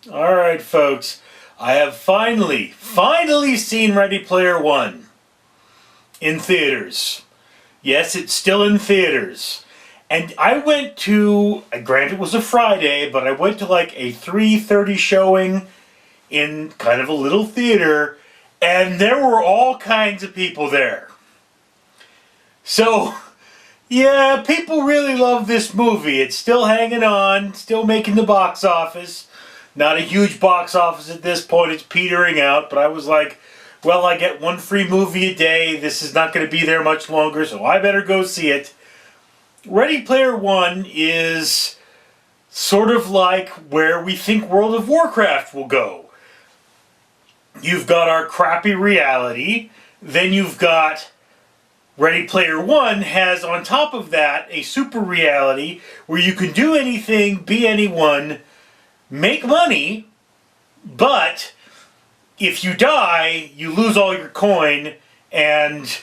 Alright, folks. I have finally seen Ready Player One in theaters. Yes, it's still in theaters. And I went to, granted it was a Friday, but I went to like a 3:30 showing in kind of a little theater, and there were all kinds of people there. So, yeah, people really love this movie. It's still hanging on, still making the box office. Not a huge box office at this point, it's petering out, but I was like, well, I get one free movie a day, this is not going to be there much longer, so I better go see it. Ready Player One is sort of like where we think World of Warcraft will go. You've got our crappy reality, then you've got Ready Player One has on top of that a super reality where you can do anything, be anyone, make money, but if you die, you lose all your coin and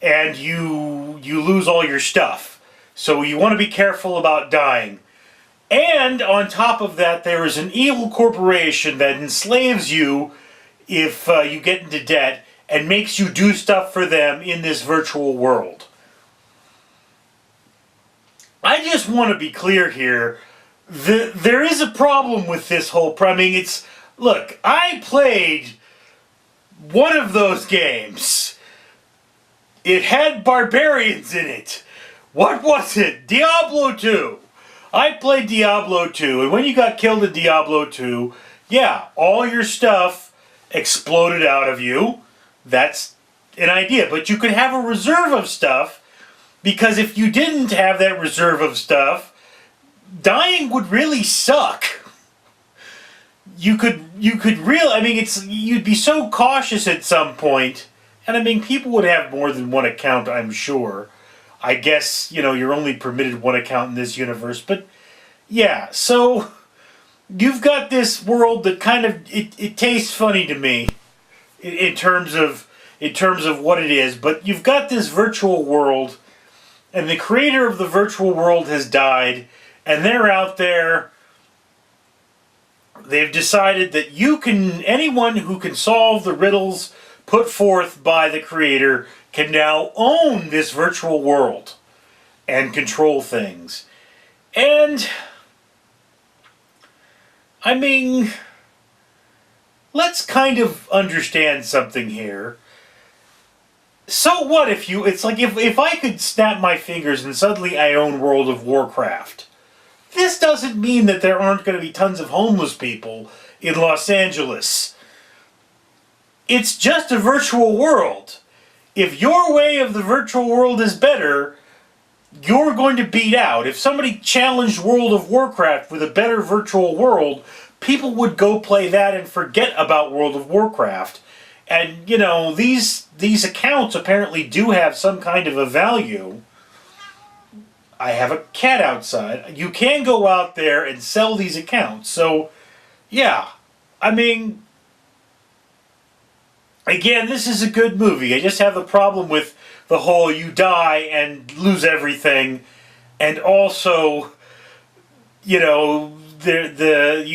you lose all your stuff. So you want to be careful about dying. And on top of that, there is an evil corporation that enslaves you if you get into debt and makes you do stuff for them in this virtual world. I just want to be clear here. There is a problem with this whole. I mean, it's look. I played one of those games. It had barbarians in it. What was it? Diablo 2. I played Diablo 2, and when you got killed in Diablo 2, yeah, all your stuff exploded out of you. That's an idea. But you could have a reserve of stuff, because if you didn't have that reserve of stuff, dying would really suck. You could really, I mean, you'd be so cautious at some point, and I mean, people would have more than one account, I'm sure. I guess, you're only permitted one account in this universe, but yeah, so you've got this world that kind of, it tastes funny to me in terms of what it is, but you've got this virtual world, and the creator of the virtual world has died, and they're out there. They've decided that anyone who can solve the riddles put forth by the creator can now own this virtual world and control things. And, I mean, let's kind of understand something here. So what it's like if I could snap my fingers and suddenly I own World of Warcraft. This doesn't mean that there aren't going to be tons of homeless people in Los Angeles. It's just a virtual world. If your way of the virtual world is better, you're going to beat out. If somebody challenged World of Warcraft with a better virtual world, people would go play that and forget about World of Warcraft. And, these accounts apparently do have some kind of a value. I have a cat outside. You can go out there and sell these accounts. So, yeah. I mean, again, this is a good movie. I just have the problem with the whole you die and lose everything. And also, you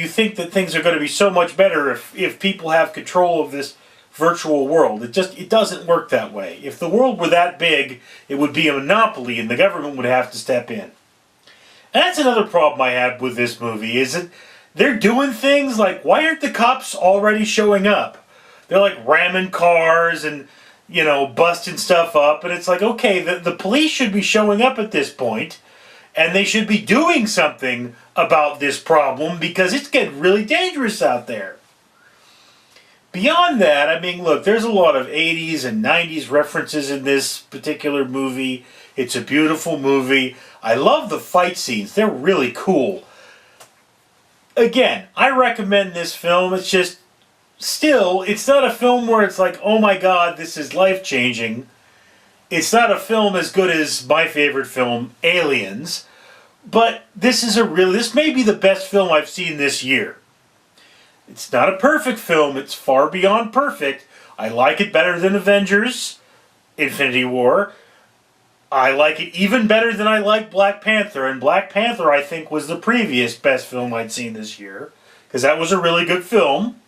think that things are going to be so much better if people have control of this virtual world. It doesn't work that way. If the world were that big, it would be a monopoly and the government would have to step in. And that's another problem I have with this movie, is that they're doing things like, why aren't the cops already showing up? They're like ramming cars and, busting stuff up, and it's like, okay, the police should be showing up at this point, and they should be doing something about this problem because it's getting really dangerous out there. Beyond that, I mean, look, there's a lot of 80s and 90s references in this particular movie. It's a beautiful movie. I love the fight scenes. They're really cool. Again, I recommend this film. It's just, still, it's not a film where it's like, oh my god, this is life-changing. It's not a film as good as my favorite film, Aliens. But this may be the best film I've seen this year. It's not a perfect film. It's far beyond perfect. I like it better than Avengers, Infinity War. I like it even better than I like Black Panther. And Black Panther, I think, was the previous best film I'd seen this year. because that was a really good film,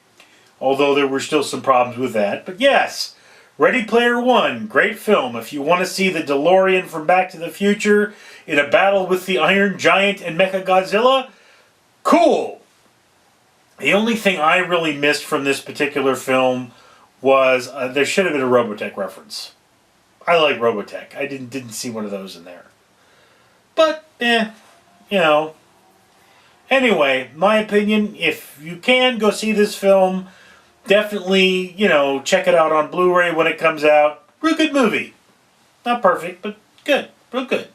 although there were still some problems with that. But yes, Ready Player One, great film. If you want to see the DeLorean from Back to the Future in a battle with the Iron Giant and Mechagodzilla, cool. The only thing I really missed from this particular film was there should have been a Robotech reference. I like Robotech. I didn't see one of those in there. But, you know. Anyway, my opinion, if you can go see this film, definitely, check it out on Blu-ray when it comes out. Real good movie. Not perfect, but good. Real good.